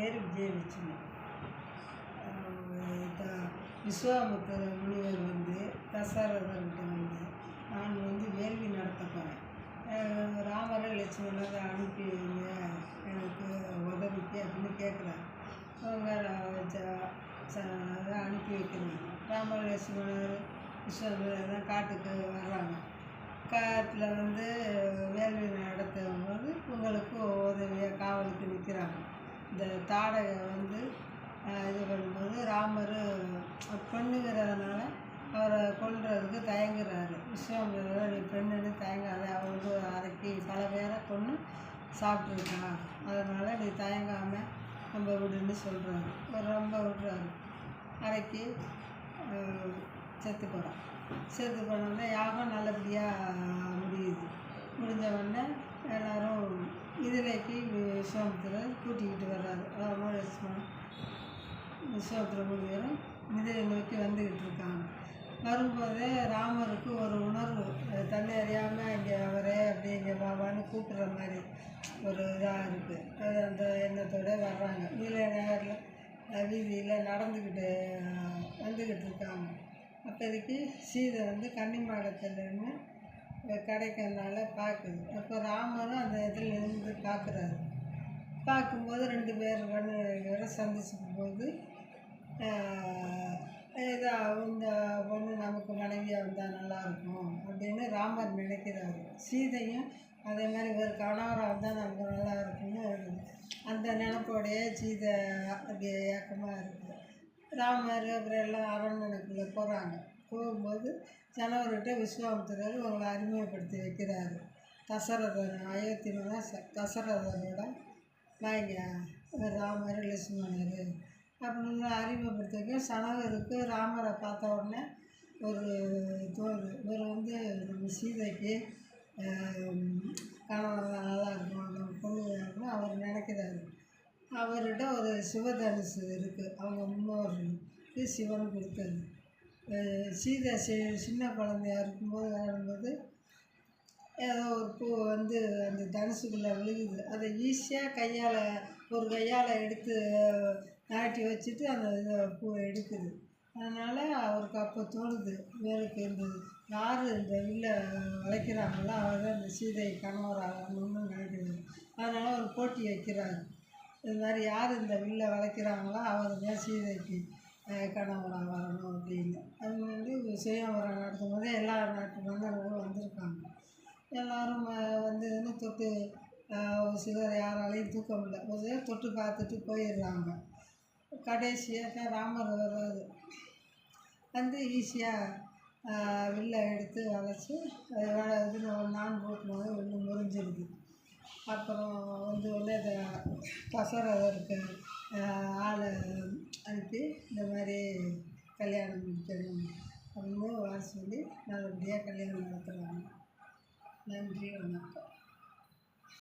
பேர் விஜயலட்சுமி. விஸ்வாமித்திர முனிவர் தசரதர்கிட்ட நான் வேள்வி நடத்த போகிறேன், ராமரை லட்சுமணரை அனுப்பி வைங்க எனக்கு உதவிக்கு அப்படின்னு கேட்குறாரு. அவங்க அனுப்பி வைக்கிறாங்க. ராமர் லட்சுமணர் விஸ்வாமித்திரர் காட்டுக்கு வர்றாங்க. காட்டில் வேள்வி நடத்தும் போது உங்களுக்கு உதவியாக காவலுக்கு நிற்கிறாங்க. இந்த தாடகை இது பண்ணும்போது ராமர் பெண்ணுங்கிறதுனால அவரை கொல்றதுக்கு தயங்குறாரு. விஸ்வாமித்திரர் நீ பெண்ணுன்னு தயங்காத, அவர் அரைக்கி பல பேரை கொன்று சாப்பிட்ருக்கான், அதனால் நீ தயங்காமல் நம்ம விடுன்னு சொல்கிறாரு. ரொம்ப விடுறாரு. அரைக்கி செத்து போகிறான். செத்து போனோடனே யாகம் நல்லபடியாக முடியுது. முடிஞ்ச உடனே எல்லோரும் இதிலேக்கு விஸ்வாமித்திரர் கூட்டிக்கிட்டு வர்றாரு. ராமர் லட்சுமணன் விஸ்வாமித்திர முனிவரும் மிதிலை நோக்கி வந்துக்கிட்டு இருக்காங்க. வரும்போதே ராமருக்கு ஒரு உணர்வு, தன்னை அறியாமல் இங்கே அவரே அப்படி இங்கே பாபான்னு கூப்பிட்ற மாதிரி ஒரு இதாக இருக்குது. அந்த எண்ணத்தோடு வர்றாங்க. மிதிலை நகரில் வீதியில் வந்துக்கிட்டு இருக்காங்க. அப்போதைக்கு சீதை கன்னிமாடத்துலேருந்து கிடைக்கிறதுனால பார்க்குது. அப்போ ராமரும் அந்த இதில் இருந்து பார்க்குறாரு. பார்க்கும்போது 2 பேரை சந்திச்சுக்கும் போது இந்த பொண்ணு நமக்கு மனைவியாக வந்தால் நல்லாயிருக்கும் அப்படின்னு ராமர் நினைக்கிறாரு. சீதையும் அதே மாதிரி ஒரு கணவராக வந்தால் நமக்கு நல்லா இருக்குன்னு அந்த நினப்போடைய சீதை அப்படி ஏக்கமாக இருக்குது. ராமர் அப்புறம் எல்லாம் அரண்மனைக்குள்ளே போகிறாங்க. போகும்போது ஜனவர்கிட்ட விஸ்வாமித்திரர் உங்களை அறிமுகப்படுத்தி வைக்கிறாரு. தசரதர் அயோத்தினா தசரதரோட வாங்க ராமர் லட்சுமணர் அப்படின்னு அறிமுகப்படுத்தி வைக்க. சனகருக்கு ராமரை பார்த்த உடனே ஒரு தோல் இவர் நம்ம சீதைக்கு கணவன் நல்லா இருக்கும், நம்ம பொண்ணு வேணும்னு அவர் நினைக்கிறாரு. அவர்கிட்ட ஒரு சிவதனுசு இருக்குது, அவங்க முன்னோர்களுக்கு சிவன் கொடுத்தது. சீதை சின்ன குழந்தையாக இருக்கும்போது வரும்போது ஏதோ ஒரு பூ அந்த தனுசுக்குள்ளே விழுகுது. அதை ஈஸியாக கையால் எடுத்து நாட்டி வச்சுட்டு அந்த பூவை எடுக்குது. அதனால் அவருக்கு அப்போ தோணுது, இவருக்கு யார் இந்த வில்லை வளைக்கிறாங்களோ அவர் தான் இந்த சீதை கணவராகணும்னு நினைக்கிறாரு. அதனால் ஒரு போட்டி வைக்கிறாரு. இது மாதிரி யார் இந்த வில்லை வளைக்கிறாங்களோ அவர் தான் சீதைக்கு கணவராக வரணும் அப்படின்னு. அது சுயவரம் நடத்தும் போது எல்லா நாட்டு மன்னர்களும் வந்திருக்காங்க. எல்லோரும் தொட்டு சிலர் யாராலையும் தூக்க முடியல, ஒரு தொட்டு பார்த்துட்டு போயிடுறாங்க. கடைசியாக ராமர் வர்றாரு. ஈஸியாக வில்லை எடுத்து வளைச்சி இதில் ஒரு 4 போட்டுனால ஒன்று முறிஞ்சிருது. அப்புறம் உடனே தசரதருக்கு ஆளை அனுப்பி இந்த மாதிரி கல்யாணம் முடிக்கணும் அப்படின்னு வர சொல்லி நல்லபடியாக கல்யாணம் நடத்துகிறாங்க. நன்றி, வணக்கம்.